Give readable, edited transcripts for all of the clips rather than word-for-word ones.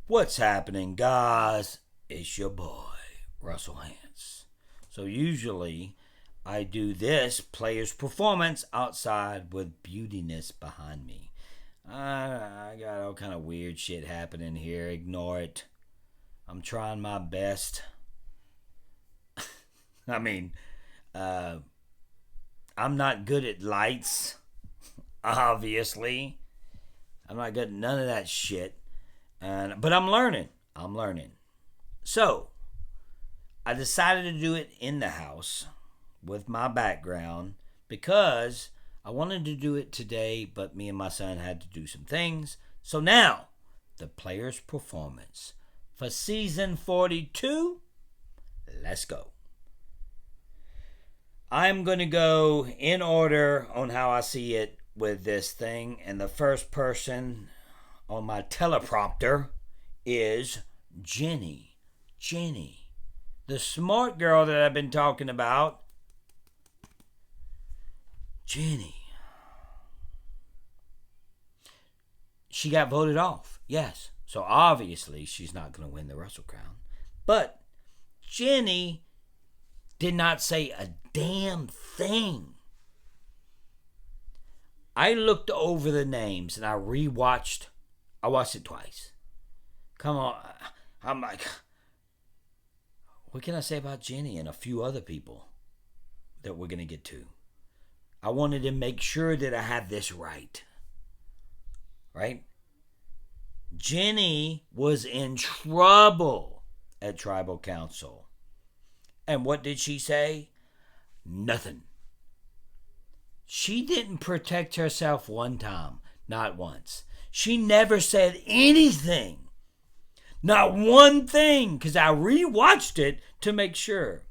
What's happening, guys? It's your boy, Russell Hance. So usually I do this player's performance outside with beautiness behind me. I got all kind of weird shit happening here. Ignore it. I'm trying my best. I mean, I'm not good at lights, obviously. I'm not good at none of that shit. But I'm learning. So, I decided to do it in the house with my background because I wanted to do it today, but me and my son had to do some things. So now, the player's performance for season 42. Let's go. I'm going to go in order on how I see it with this thing. And the first person on my teleprompter is Jenny. Jenny, the smart girl that I've been talking about. Jenny. She got voted off, yes. So obviously she's not going to win the Russell Crown. But Jenny did not say a damn thing. I looked over the names and I watched it twice. Come on. I'm like, what can I say about Jenny and a few other people that we're going to get to? I wanted to make sure that I had this right. Right? Jenny was in trouble at Tribal Council. And what did she say? Nothing. She didn't protect herself one time. Not once. She never said anything. Not one thing. Because I rewatched it to make sure.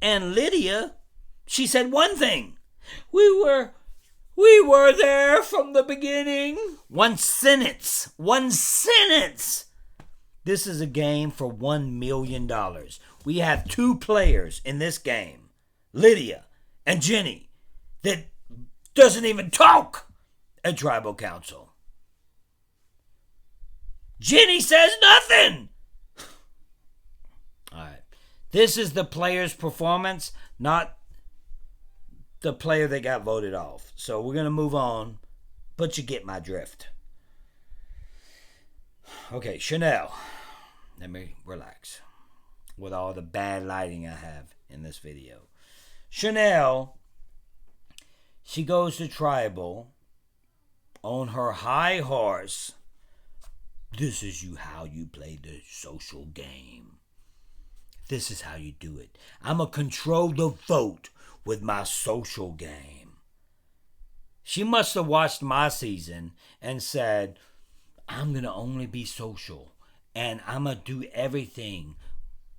And Lydia, she said one thing. We were there from the beginning. One sentence. This is a game for $1 million. We have two players in this game, Lydia and Jenny, that doesn't even talk at Tribal Council. Jenny says nothing. All right. This is the player's performance, not the player that got voted off. So we're going to move on, but you get my drift. Okay, Chanel. Let me relax with all the bad lighting I have in this video. Chanel, she goes to Tribal on her high horse. This is how you play the social game. This is how you do it. I'm going to control the vote with my social game. She must have watched my season and said, I'm going to only be social. And I'm going to do everything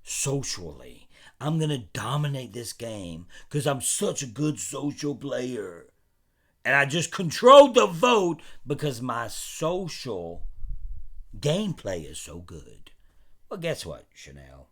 socially. I'm going to dominate this game because I'm such a good social player. And I just controlled the vote because my social gameplay is so good. Well, guess what, Chanel?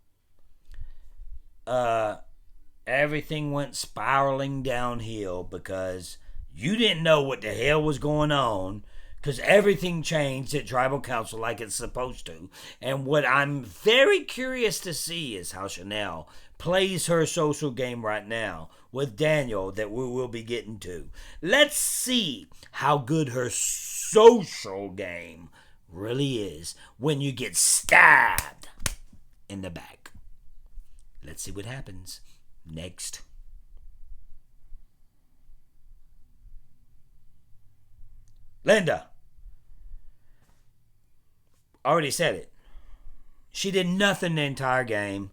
Everything went spiraling downhill because you didn't know what the hell was going on. Because everything changed at Tribal Council like it's supposed to. And what I'm very curious to see is how Chanel plays her social game right now with Daniel that we will be getting to. Let's see how good her social game really is when you get stabbed in the back. Let's see what happens next. Linda. Already said it. She did nothing the entire game.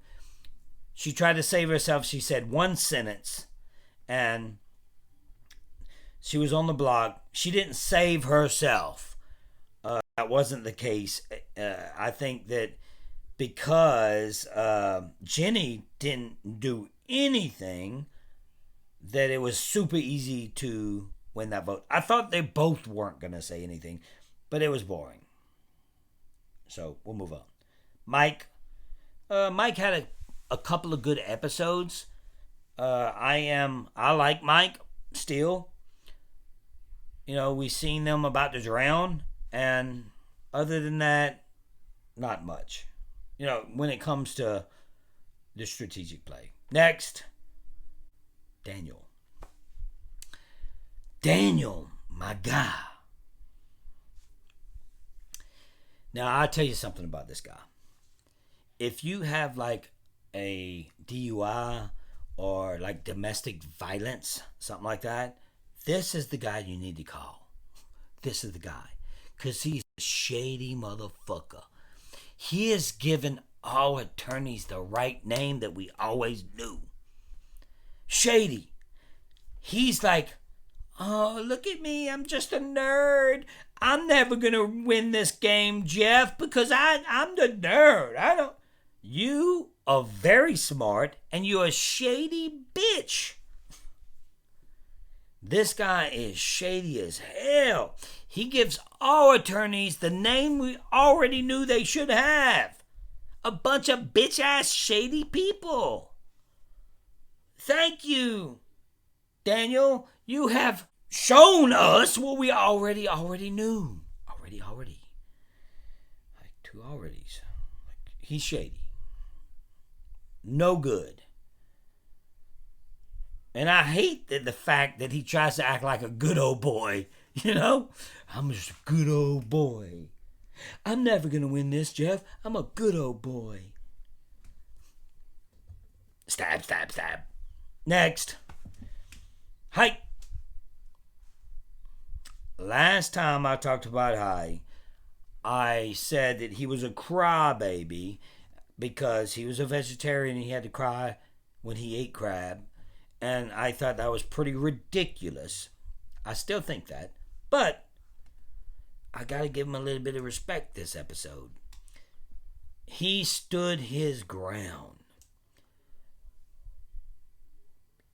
She tried to save herself. She said one sentence. And she was on the block. She didn't save herself. That wasn't the case. I think that because Jenny didn't do anything, that it was super easy to win that vote. I thought they both weren't going to say anything, but it was boring. So we'll move on. Mike had a couple of good episodes. I like Mike still. You know, we seen them about to drown, and other than that, not much. When it comes to the strategic play. Next, Daniel. Daniel, my guy. Now, I'll tell you something about this guy. If you have like a DUI or like domestic violence, something like that, this is the guy you need to call. This is the guy. Because he's a shady motherfucker. He has given all attorneys the right name that we always knew. Shady. He's like, oh, look at me. I'm just a nerd. I'm never going to win this game, Jeff, because I'm the nerd. You are very smart, and you're a shady bitch. This guy is shady as hell. He gives all attorneys the name we already knew they should have. A bunch of bitch-ass shady people. Thank you, Daniel. You have shown us what we already knew. Already. Like two alreadys. He's shady. No good. And I hate the fact that he tries to act like a good old boy. I'm just a good old boy. I'm never going to win this, Jeff. I'm a good old boy. Stab. Next. Hi. Last time I talked about Hi, I said that he was a crybaby because he was a vegetarian and he had to cry when he ate crab. And I thought that was pretty ridiculous. I still think that. But I got to give him a little bit of respect this episode. He stood his ground.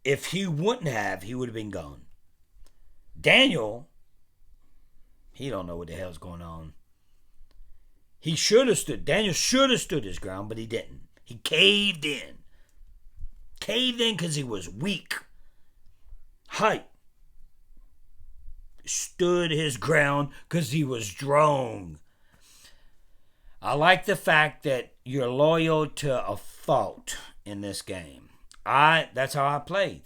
If he wouldn't have, he would have been gone. Daniel, he don't know what the hell's going on. Daniel should have stood his ground, but he didn't. He caved in. Caved in because he was weak. Hype. Stood his ground because he was strong. I like the fact that you're loyal to a fault in this game. That's how I play.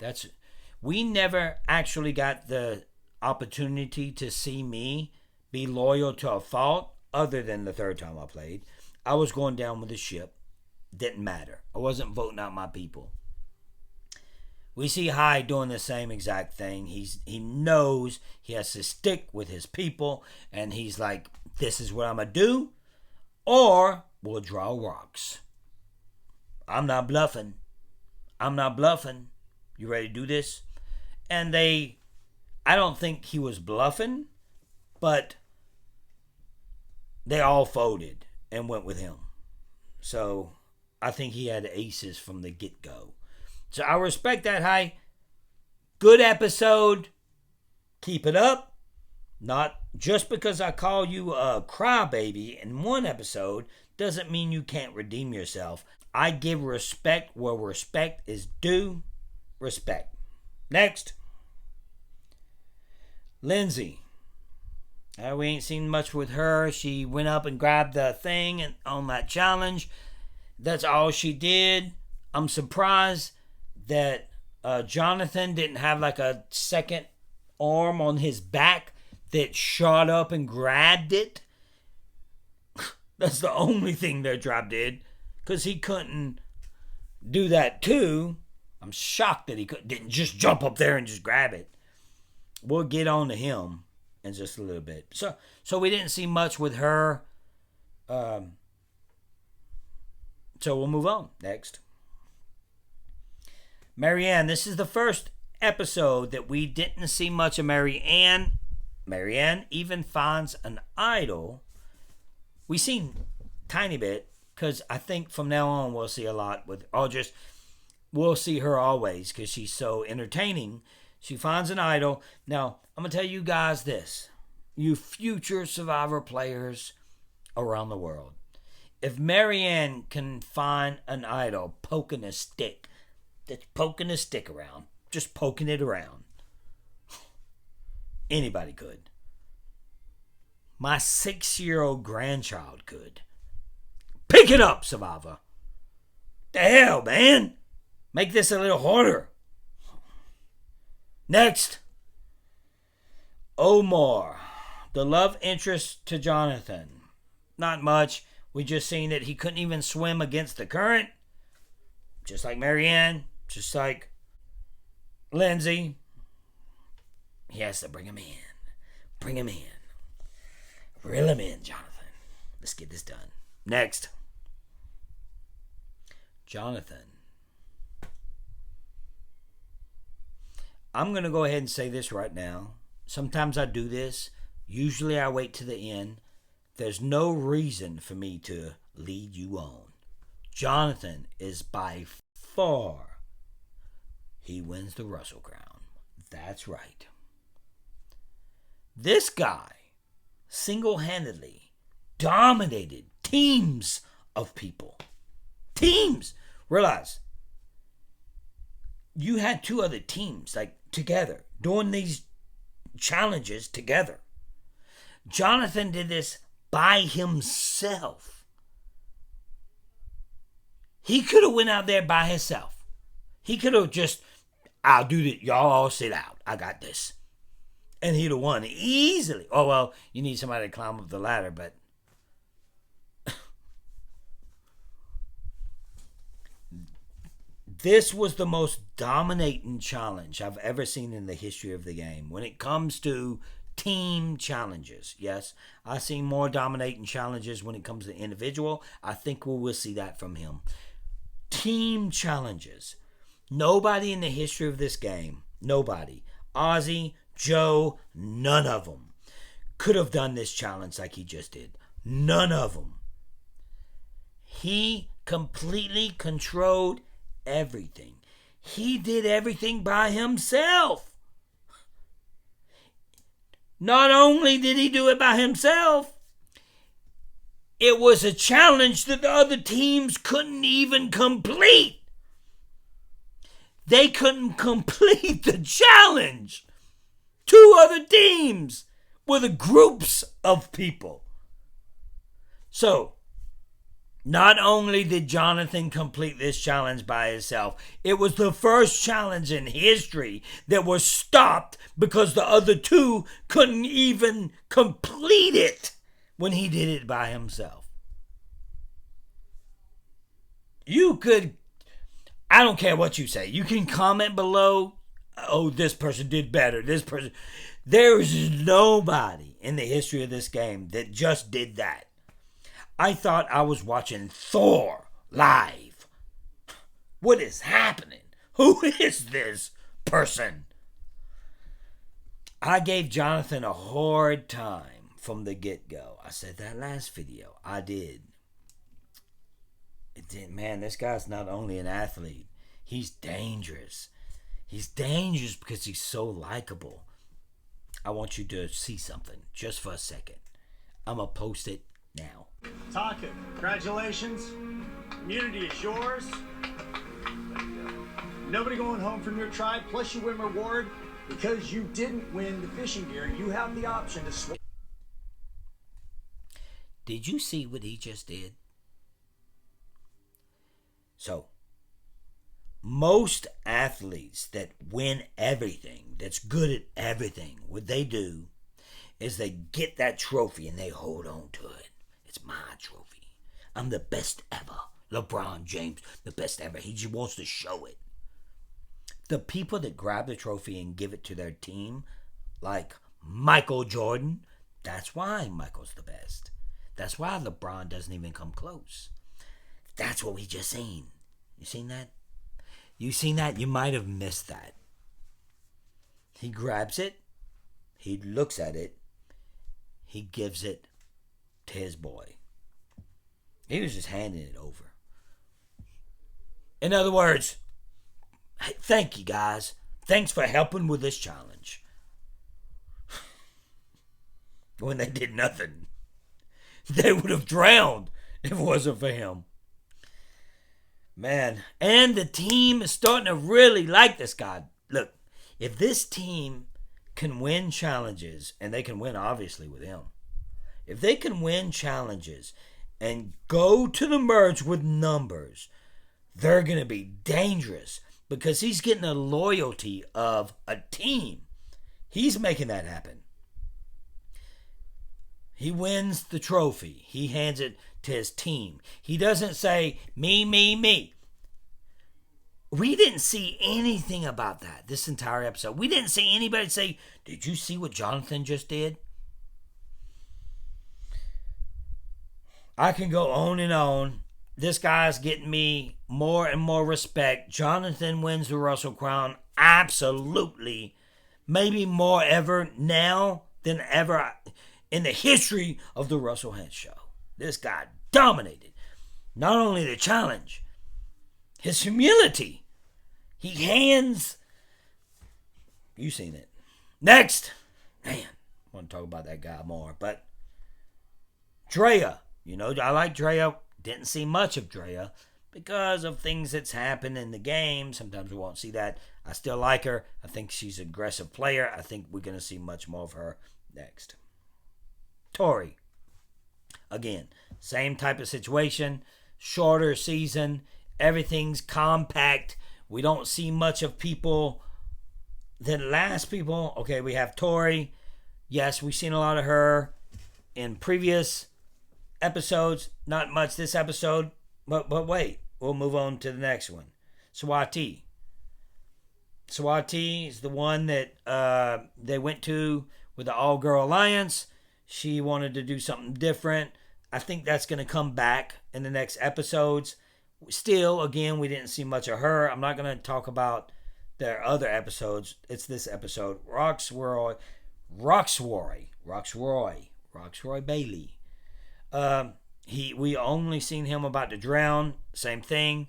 We never actually got the opportunity to see me be loyal to a fault other than the third time I played. I was going down with the ship. Didn't matter. I wasn't voting out my people. We see Hyde doing the same exact thing. He knows he has to stick with his people, and he's like, this is what I'm going to do, or we'll draw rocks. I'm not bluffing. You ready to do this? And I don't think he was bluffing, but they all folded and went with him. So I think he had aces from the get-go. So I respect that, Hi. Good episode. Keep it up. Not just because I call you a crybaby in one episode doesn't mean you can't redeem yourself. I give respect where respect is due. Respect. Next. Lindsay. We ain't seen much with her. She went up and grabbed the thing on that challenge. That's all she did. I'm surprised that Jonathan didn't have like a second arm on his back that shot up and grabbed it. That's the only thing their tribe did, because he couldn't do that too. I'm shocked that he didn't just jump up there and just grab it. We'll get on to him in just a little bit. So we didn't see much with her. So we'll move on. Next. Marianne. This is the first episode that we didn't see much of Marianne. Marianne even finds an idol. We seen tiny bit, because I think from now on we'll see a lot with, we'll see her always because she's so entertaining. She finds an idol. Now, I'm going to tell you guys this. You future Survivor players around the world. If Marianne can find an idol poking a stick, that's poking a stick around, just poking it around, anybody could. My 6-year-old grandchild could. Pick it up, Survivor. The hell, man? Make this a little harder. Next. Omar, the love interest to Jonathan. Not much. We just seen that he couldn't even swim against the current. Just like Marianne. Just like Lindsay. He has to bring him in. Bring him in. Reel him in, Jonathan. Let's get this done. Next. Jonathan. I'm going to go ahead and say this right now. Sometimes I do this. Usually I wait to the end. There's no reason for me to lead you on. Jonathan is by far, he wins the Russell Crown. That's right. This guy single-handedly dominated teams of people. Teams! Realize, you had two other teams, like, together, doing these challenges together. Jonathan did this by himself. He could have went out there by himself. He could have just, I'll do this. Y'all all sit out. I got this. And he'd have won easily. Oh, well, you need somebody to climb up the ladder, but this was the most dominating challenge I've ever seen in the history of the game. When it comes to team challenges, yes, I've seen more dominating challenges when it comes to individual. I think we will see that from him. Team challenges. Nobody in the history of this game, nobody, Ozzy, Joe, none of them could have done this challenge like he just did. None of them. He completely controlled everything. He did everything by himself. Not only did he do it by himself, it was a challenge that the other teams couldn't even complete. They couldn't complete the challenge. Two other teams with the groups of people. So, not only did Jonathan complete this challenge by himself, it was the first challenge in history that was stopped because the other two couldn't even complete it when he did it by himself. You could, I don't care what you say, you can comment below, oh, this person did better, this person. There is nobody in the history of this game that just did that. I thought I was watching THOR live. What is happening? Who is this person? I gave Jonathan a hard time from the get-go. I said that last video. I did. Man, this guy's not only an athlete. He's dangerous. He's dangerous because he's so likable. I want you to see something just for a second. I'm going to post it now. Taka, congratulations. Immunity is yours. Nobody going home from your tribe, plus you win reward. Because you didn't win the fishing gear, you have the option to swim. Did you see what he just did? So, most athletes that win everything, that's good at everything, what they do is they get that trophy and they hold on to it. It's my trophy. I'm the best ever. LeBron James, the best ever. He just wants to show it. The people that grab the trophy and give it to their team, like Michael Jordan, that's why Michael's the best. That's why LeBron doesn't even come close. That's what we just seen. You seen that? You seen that? You might have missed that. He grabs it. He looks at it. He gives it to his boy. He was just handing it over. In other words, hey, thank you guys. Thanks for helping with this challenge. When they did nothing. They would have drowned if it wasn't for him. Man, and the team is starting to really like this guy. Look, if this team can win challenges, and they can win obviously with him, if they can win challenges and go to the merge with numbers, they're going to be dangerous because he's getting the loyalty of a team. He's making that happen. He wins the trophy. He hands it to his team. He doesn't say, me, me, me. We didn't see anything about that this entire episode. We didn't see anybody say, did you see what Jonathan just did? I can go on and on. This guy's getting me more and more respect. Jonathan wins the Russell Crown. Absolutely. Maybe more ever now than ever in the history of the Russell Hantz Show. This guy dominated. Not only the challenge, his humility. He hands. You seen it. Next. Man, I want to talk about that guy more. But Drea. You know, I like Drea. Didn't see much of Drea because of things that's happened in the game. Sometimes we won't see that. I still like her. I think she's an aggressive player. I think we're going to see much more of her next. Tori. Again, same type of situation. Shorter season. Everything's compact. We don't see much of people than last people. Okay, we have Tori. Yes, we've seen a lot of her in previous episodes. Not much this episode. But wait, we'll move on to the next one. Swati. Swati is the one that they went to with the all-girl alliance. She wanted to do something different. I think that's going to come back in the next episodes. Still, again, we didn't see much of her. I'm not going to talk about their other episodes. It's this episode. Roxroy Bailey. We only seen him about to drown. Same thing.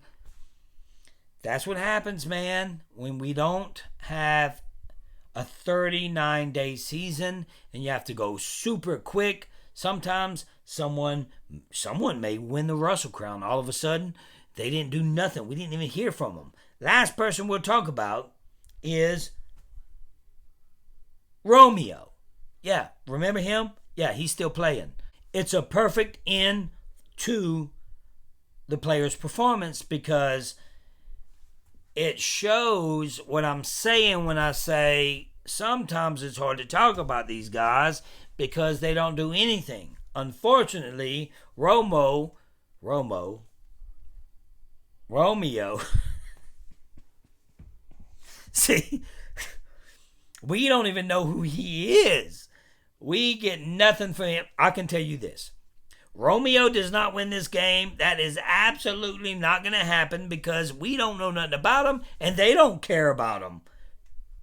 That's what happens, man, when we don't have a 39-day season and you have to go super quick. Sometimes someone may win the Russell Crown. All of a sudden, they didn't do nothing. We didn't even hear from them. Last person we'll talk about is Romeo. Yeah, remember him? Yeah, he's still playing. It's a perfect end to the player's performance because it shows what I'm saying when I say sometimes it's hard to talk about these guys because they don't do anything. Unfortunately, Romeo see, we don't even know who he is. We get nothing from him. I can tell you this. Romeo does not win this game. That is absolutely not going to happen because we don't know nothing about him and they don't care about him.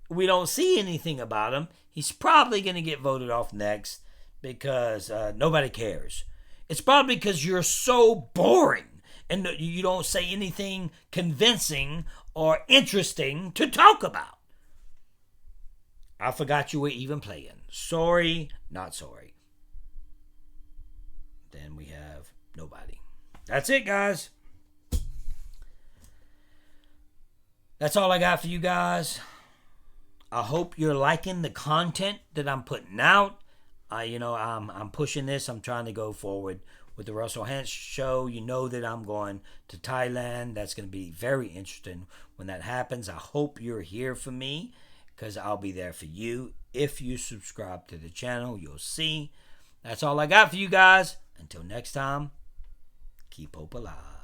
We don't see anything about him. He's probably going to get voted off next because nobody cares. It's probably because you're so boring and you don't say anything convincing or interesting to talk about. I forgot you were even playing. Sorry, not sorry. Then we have nobody. That's it, guys. That's all I got for you guys. I hope you're liking the content that I'm putting out. I'm pushing this. I'm trying to go forward with the Russell Hantz Show. You know that I'm going to Thailand. That's going to be very interesting when that happens. I hope you're here for me because I'll be there for you. If you subscribe to the channel, you'll see. That's all I got for you guys. Until next time, keep hope alive.